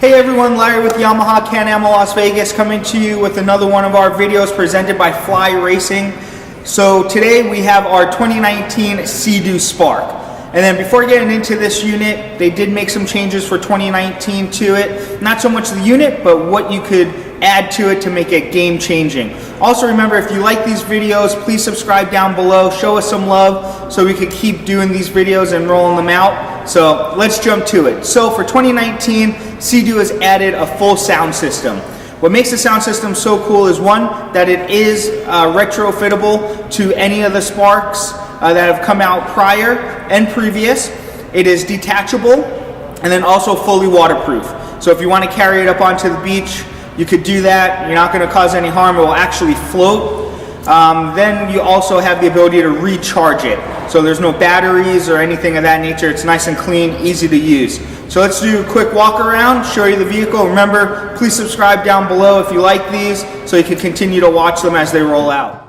Hey everyone, Larry with Yamaha Can-Am Las Vegas coming to you with another one of our videos presented by Fly Racing. So today we have our 2019 Seadoo Spark. And then before getting into this unit, they did make some changes for 2019 to it. Not so much the unit, but what you could add to it to make it game changing. Also remember, if you like these videos, please subscribe down below, show us some love so we could keep doing these videos and rolling them out. So let's jump to it. So for 2019, Seadoo has added a full sound system. What makes the sound system so cool is one, that it is retrofittable to any of the Sparks that have come out prior and previous. It is detachable and then also fully waterproof. So if you want to carry it up onto the beach, you could do that. You're not going to cause any harm. It will actually float. Then you also have the ability to recharge it. So there's no batteries or anything of that nature. It's nice and clean, easy to use. So let's do a quick walk around, show you the vehicle. Remember, please subscribe down below if you like these so you can continue to watch them as they roll out.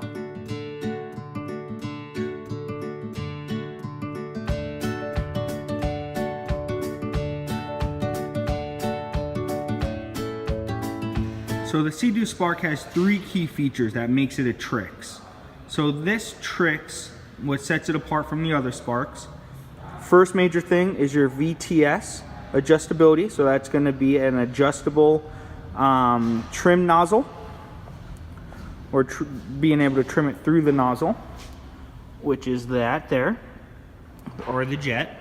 So the Seadoo Spark has three key features that makes it a Trixx. So this Trixx, what sets it apart from the other Sparks, first major thing is your VTS adjustability. So that's going to be an adjustable trim nozzle, or being able to trim it through the nozzle, which is that there, or the jet.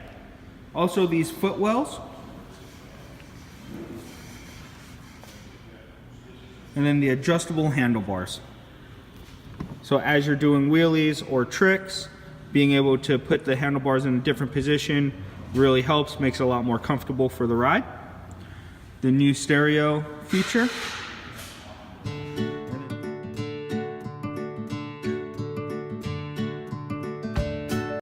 Also these footwells. And then the adjustable handlebars. So as you're doing wheelies or tricks, being able to put the handlebars in a different position really helps, makes it a lot more comfortable for the ride. The new stereo feature.